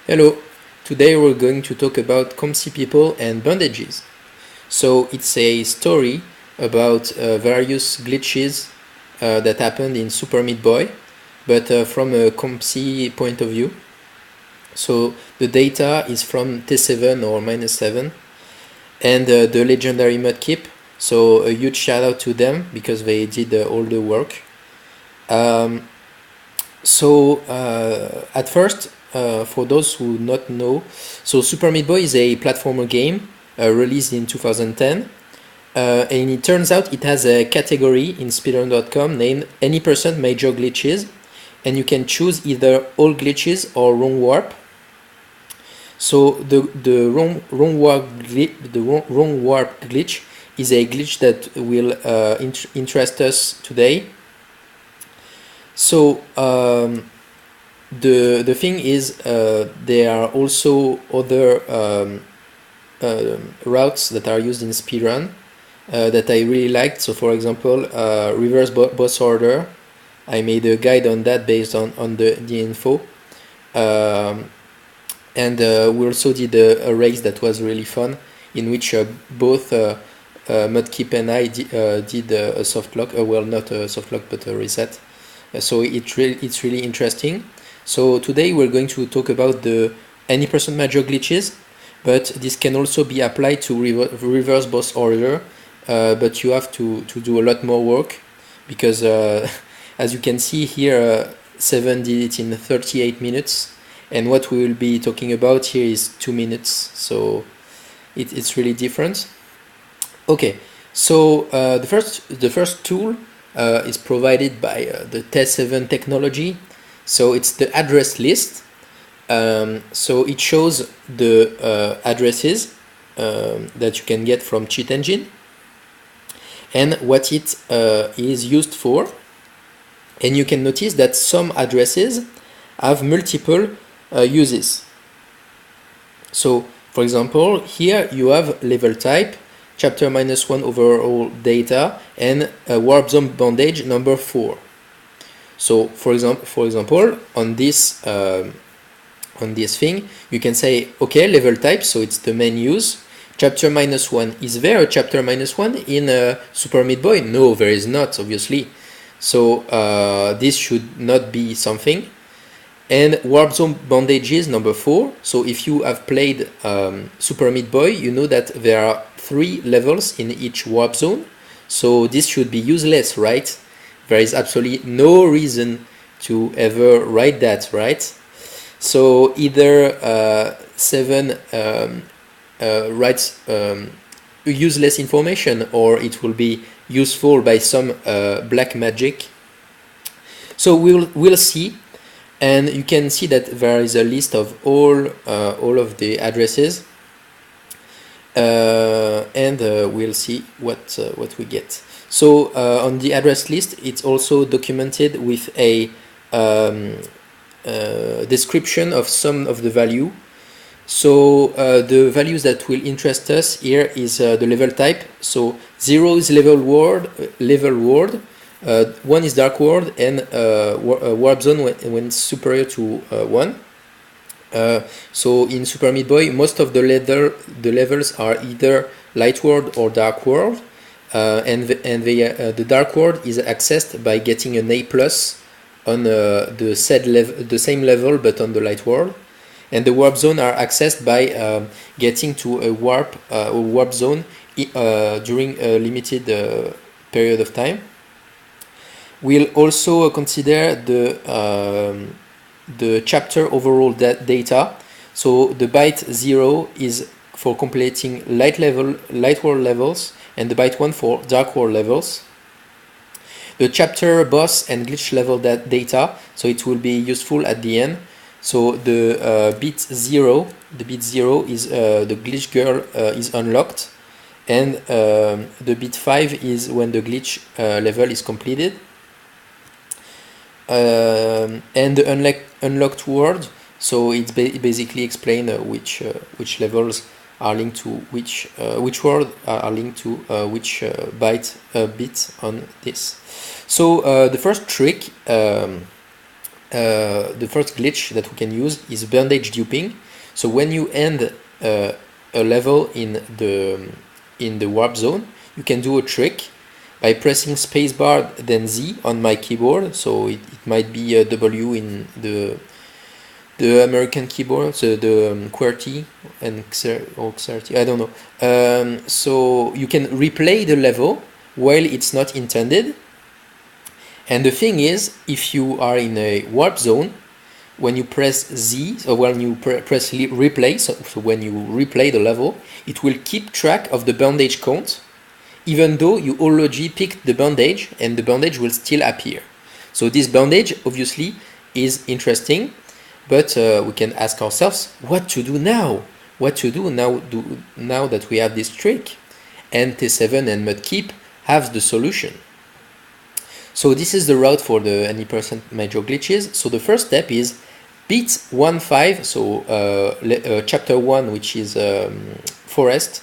Hello, today we're going to talk about clumsy people and bandages. So it's a story about various glitches that happened in Super Meat Boy, but from a clumsy point of view. So the data is from T7 or -7 and the legendary Mudkip. So a huge shout out to them because they did all the work. At first, for those who not know, so Super Meat Boy is a platformer game released in 2010, and it turns out it has a category in speedrun.com named Any Percent Major Glitches, and you can choose either all glitches or wrong warp. So the wrong warp glitch is a glitch that will interest us today. So the thing is, there are also other routes that are used in speedrun that I really liked. So for example, reverse boss order. I made a guide on that based on the info. And we also did a race that was really fun, in which both Mudkip and I did a soft lock. Well, not a soft lock, but a reset. So it's really interesting. So today we're going to talk about the any percent major glitches, but this can also be applied to reverse boss order, but you have to do a lot more work because as you can see here, 7 did it in 38 minutes, and what we will be talking about here is 2 minutes, so it's really different. Okay, so the first tool is provided by the T7 technology. So it's the address list. So it shows the addresses that you can get from Cheat Engine and what it is used for. And you can notice that some addresses have multiple uses. So for example, here you have level type, chapter -1 overall data, and warp zone bandage number 4. So for example, on this thing, you can say, okay, level type, so it's the main use. Chapter -1, is there a chapter -1 in Super Meat Boy? No, there is not, obviously. So this should not be something. And warp zone bandages number 4. So if you have played Super Meat Boy, you know that there are 3 levels in each warp zone. So this should be useless, right? There is absolutely no reason to ever write that, right? So either 7 writes useless information, or it will be useful by some black magic. So we'll see. And you can see that there is a list of all of the addresses, and we'll see what we get. So on the address list, it's also documented with a description of some of the value. So the values that will interest us here is the level type. So 0 is level ward. 1 is dark ward, and warp zone when superior to 1. So in Super Meat Boy, most of the levels are either light ward or dark ward, and the dark ward is accessed by getting an A+ on the same level but on the light ward, and the warp zone are accessed by getting to a warp zone during a limited period of time. We'll also consider the chapter overall data. So the byte 0 is for completing light world levels, and the byte 1 for dark world levels. The chapter boss and glitch level data, so it will be useful at the end. So the bit 0 is the glitch girl is unlocked, and the bit 5 is when the glitch level is completed. And the unlocked world, so it's basically explain which levels are linked to which world are linked to which bit on this. So the first trick the first glitch that we can use is bandage duping. So when you end a level in the warp zone, you can do a trick by pressing spacebar then Z on my keyboard. So it might be a W in the American keyboard, so the QWERTY and XRT, I don't know. So you can replay the level while it's not intended. And the thing is, if you are in a warp zone, when you press Z, or when you press replay, so when you replay the level, it will keep track of the bandage count, even though you already picked the bandage, and the bandage will still appear. So this bandage, obviously, is interesting, but we can ask ourselves, what to do now? What to do now that we have this trick? And T7 and Mudkeep have the solution. So this is the route for the any percent major glitches. So the first step is beat 1.5, so chapter 1, which is forest,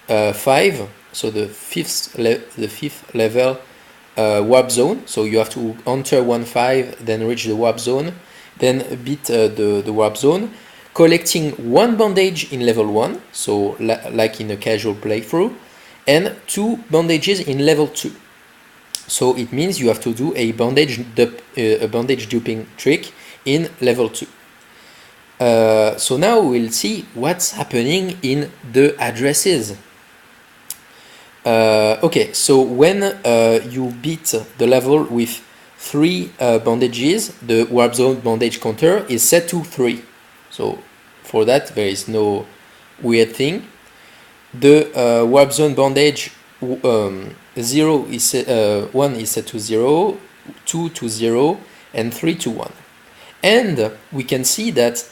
5, so the fifth level warp zone. So you have to enter 1.5, then reach the warp zone, then beat the warp zone, collecting 1 bandage in level 1, so like in a casual playthrough, and 2 bandages in level 2. So it means you have to do a bandage duping trick in level 2. So now we'll see what's happening in the addresses. Okay, so when you beat the level with 3 bandages, the warp zone bandage counter is set to 3. So for that there is no weird thing. The warp zone bandage 0 is set, 1 is set to 0, 2 to 0, and 3 to 1. And we can see that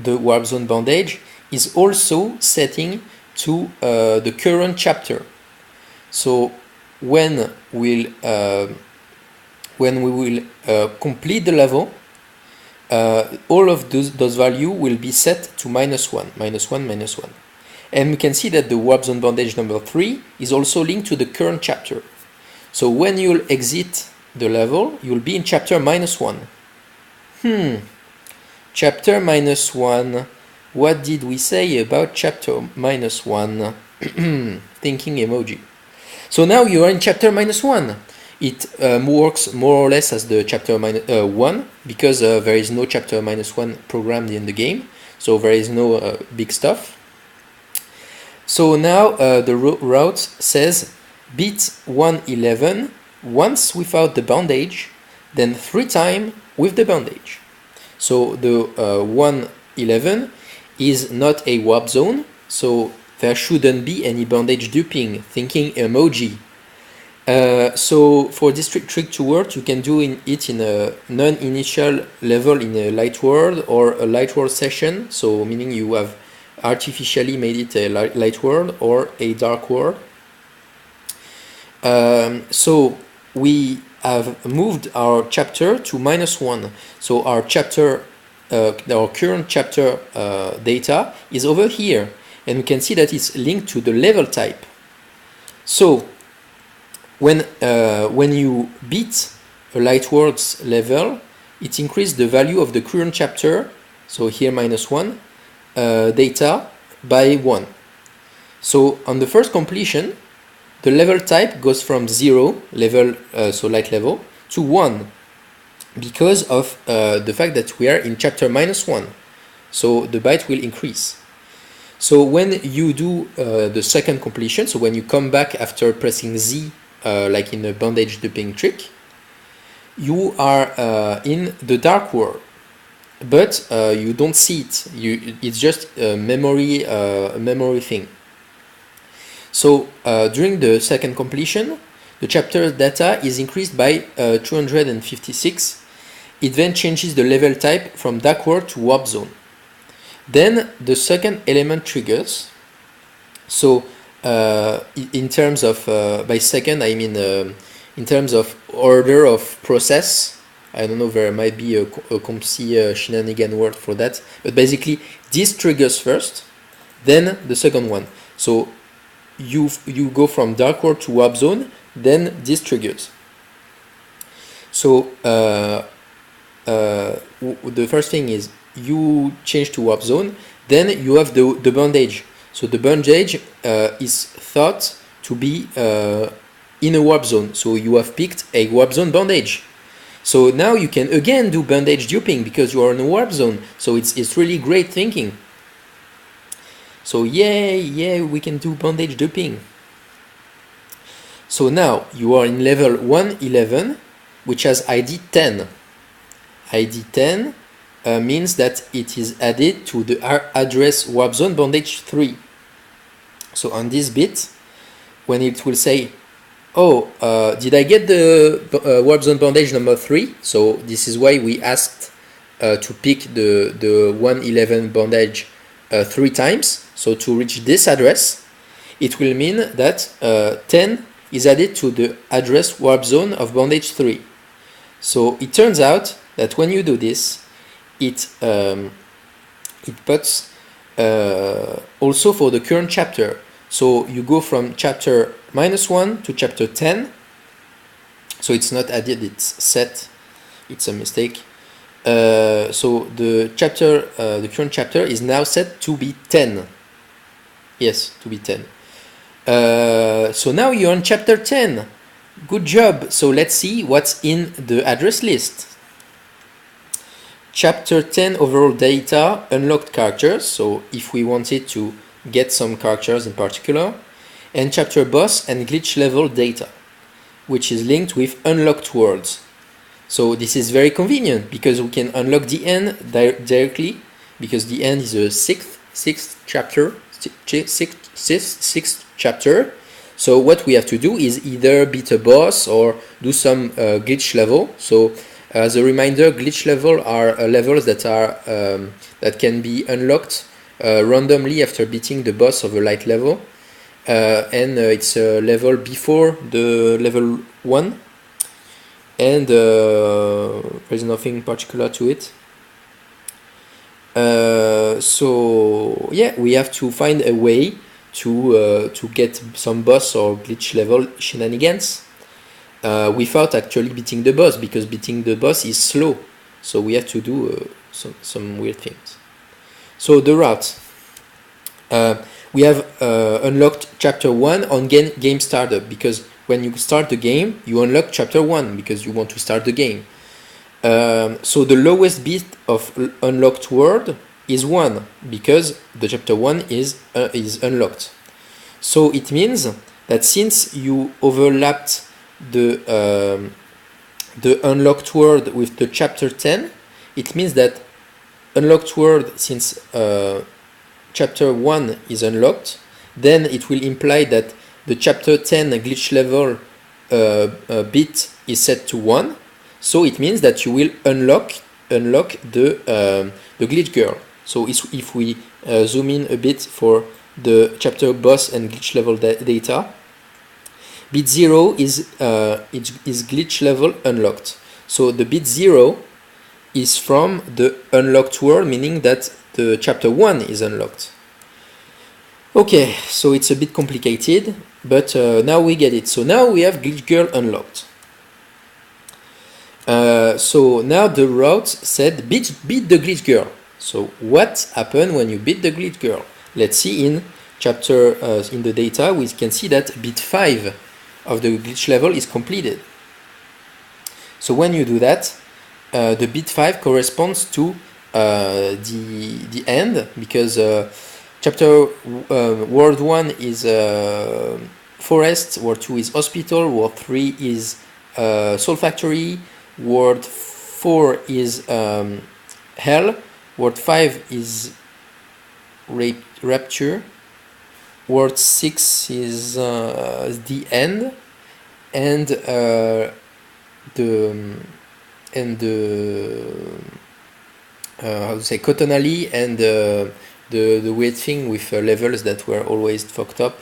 the warp zone bandage is also setting to the current chapter. So when we will complete the level, all of those values will be set to -1, -1, -1. And we can see that the warp zone bandage number 3 is also linked to the current chapter. So when you'll exit the level, you'll be in chapter -1. Chapter -1. What did we say about chapter -1? Thinking emoji. So now you are in chapter -1. It works more or less as the chapter -1 because there is no chapter -1 programmed in the game. So there is no big stuff. So now the route says beat 111 once without the bandage, then 3 times with the bandage. So the 111 is not a warp zone, so there shouldn't be any bandage duping, thinking emoji. So for this trick to work, you can do it in a non-initial level in a light world or a light world session, so meaning you have artificially made it a light world or a dark world. So we have moved our chapter to -1. So our chapter, our current chapter data is over here, and we can see that it's linked to the level type. So when you beat a light world's level, it increases the value of the current chapter. So here -1. Data by 1. So on the first completion, the level type goes from 0 level, so light level, to 1 because of the fact that we are in chapter -1. So the byte will increase. So when you do the second completion, so when you come back after pressing Z, like in a bandage duping trick, you are in the dark world. But you don't see it. It's just a memory thing. So during the second completion, the chapter data is increased by 256. It then changes the level type from dark world to warp zone. Then the second element triggers. So in terms of by second, I mean in terms of order of process. I don't know, there might be a CompC shenanigan word for that, but basically this triggers first, then the second one. So you go from dark world to warp zone, then this triggers. So the first thing is you change to warp zone, then you have the bandage. So the bandage is thought to be in a warp zone. So you have picked a warp zone bandage. So now you can again do bandage duping because you are in a warp zone. So it's really great thinking. So yeah, we can do bandage duping. So now you are in level 111, which has ID 10. ID 10 means that it is added to the address warp zone bandage 3. So on this bit, when it will say, oh, did I get the warp zone bandage number 3? So this is why we asked to pick the 111 bandage 3 times. So to reach this address, it will mean that 10 is added to the address warp zone of bandage 3. So it turns out that when you do this, it puts also for the current chapter. So you go from chapter -1 to chapter 10. So it's not added, it's set. It's a mistake. So the chapter, the current chapter is now set to be 10. Yes, to be 10. So now you're on chapter 10. Good job. So let's see what's in the address list. Chapter 10 overall data, unlocked characters. So if we wanted to get some characters in particular. And chapter boss and glitch level data, which is linked with unlocked worlds. So this is very convenient because we can unlock the end directly, because the end is a sixth chapter. So what we have to do is either beat a boss or do some glitch level. So as a reminder, glitch level are levels that are that can be unlocked randomly after beating the boss of a light level, and it's a level before the level 1, and there's nothing particular to it. So yeah, we have to find a way to get some boss or glitch level shenanigans without actually beating the boss, because beating the boss is slow. So we have to do some weird things. So the route. We have unlocked chapter 1 on game startup, because when you start the game, you unlock chapter 1 because you want to start the game. So the lowest bit of unlocked world is 1 because the chapter 1 is unlocked. So it means that since you overlapped the unlocked world with the chapter 10, it means that unlocked world, since chapter 1 is unlocked, then it will imply that the chapter 10 glitch level bit is set to 1. So it means that you will unlock the glitch girl. So if we zoom in a bit for the chapter boss and glitch level data, bit 0 is glitch level unlocked. So the bit 0 is from the unlocked world, meaning that the chapter 1 is unlocked. Okay, so it's a bit complicated, but now we get it. So now we have glitch girl unlocked. So now the route said beat the glitch girl. So what happened when you beat the glitch girl? Let's see in chapter in the data, we can see that bit 5 of the glitch level is completed. So when you do that, the bit 5 corresponds to the end, because chapter world 1 is forest, world 2 is hospital, world 3 is soul factory, world 4 is hell, world 5 is rapture, world 6 is the end, and how to say, Cotton Alley, and the weird thing with levels that were always fucked up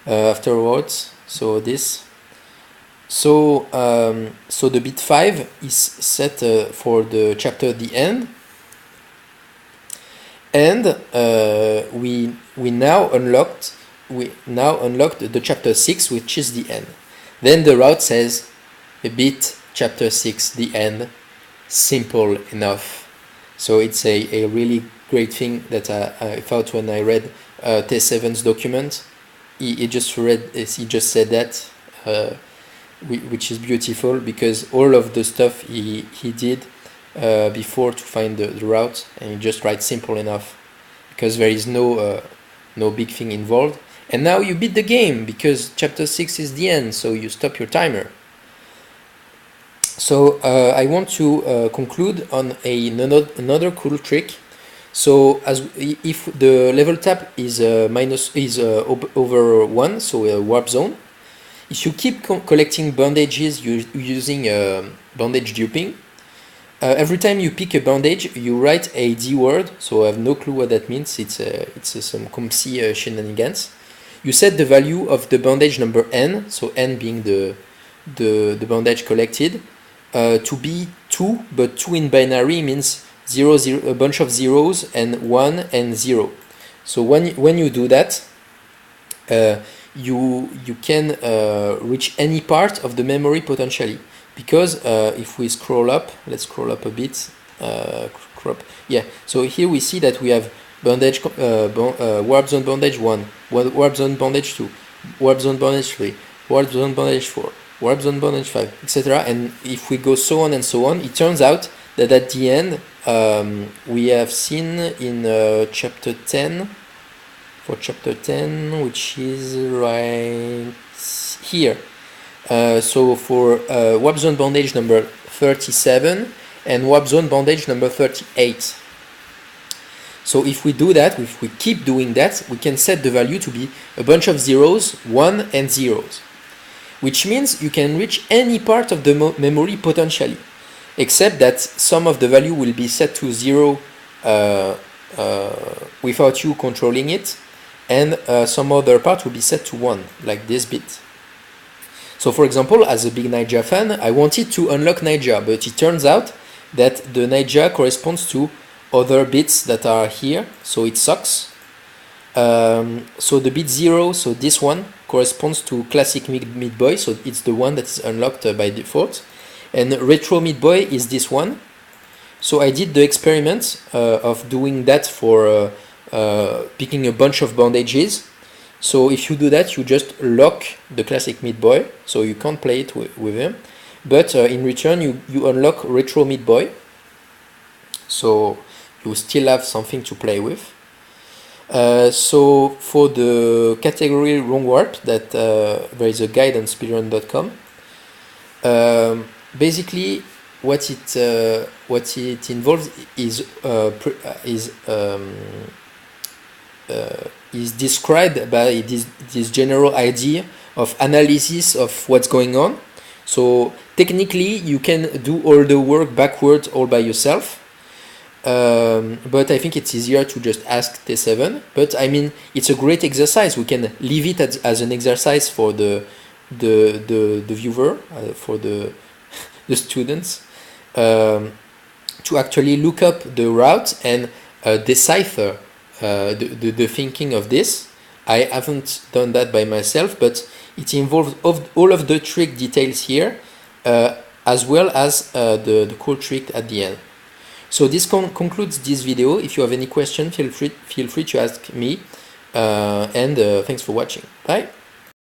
afterwards. So this. So the bit 5 is set for the chapter the end, and we now unlocked the chapter 6, which is the end. Then the route says beat chapter 6 the end, simple enough. So it's a really great thing that I thought when I read T7's document. He just said that, which is beautiful, because all of the stuff he did before to find the route, and he just writes simple enough, because there is no big thing involved. And now you beat the game, because chapter 6 is the end, so you stop your timer. So I want to conclude on another cool trick. So if the level tap is over 1, so a warp zone, if you keep collecting bandages using bandage duping, every time you pick a bandage, you write a D word. So I have no clue what that means. It's some CompC shenanigans. You set the value of the bandage number n, so n being the bandage collected, to be 2, but 2 in binary means 0, 0, a bunch of zeros, and 1 and 0. So when you do that, you can reach any part of the memory potentially, because if we scroll up, let's scroll up a bit, so here we see that we have bandage, warp zone bandage 1, warp zone bandage 2, warp zone bandage 3, warp zone bandage 4, warp zone bandage 5, etc. And if we go so on and so on, it turns out that at the end, we have seen in chapter 10, which is right here. So for warp zone bandage number 37 and warp zone bandage number 38. So if we do that, if we keep doing that, we can set the value to be a bunch of zeros, 1 and zeros, which means you can reach any part of the memory potentially, except that some of the value will be set to 0 without you controlling it, and some other part will be set to 1, like this bit. So for example, as a big Naija fan, I wanted to unlock Naija, but it turns out that the Naija corresponds to other bits that are here, so it sucks. So the bit 0, so this one, corresponds to classic Meat Boy, so it's the one that is unlocked by default. And retro Meat Boy is this one. So I did the experiment of doing that for picking a bunch of bandages. So if you do that, you just lock the classic Meat Boy, so you can't play it with him. But in return, you unlock retro Meat Boy, so you still have something to play with. So for the category wrong warp, that there is a guide on speedrun.com. Basically, what it involves is described by this general idea of analysis of what's going on. So technically, you can do all the work backwards all by yourself. But I think it's easier to just ask T7. But I mean, it's a great exercise. We can leave it as an exercise for the viewer, for the students, to actually look up the route and decipher the thinking of this. I haven't done that by myself, but it involves all of the trick details here, as well as the cool trick at the end. So this concludes this video. If you have any question, feel free to ask me, and thanks for watching. Bye.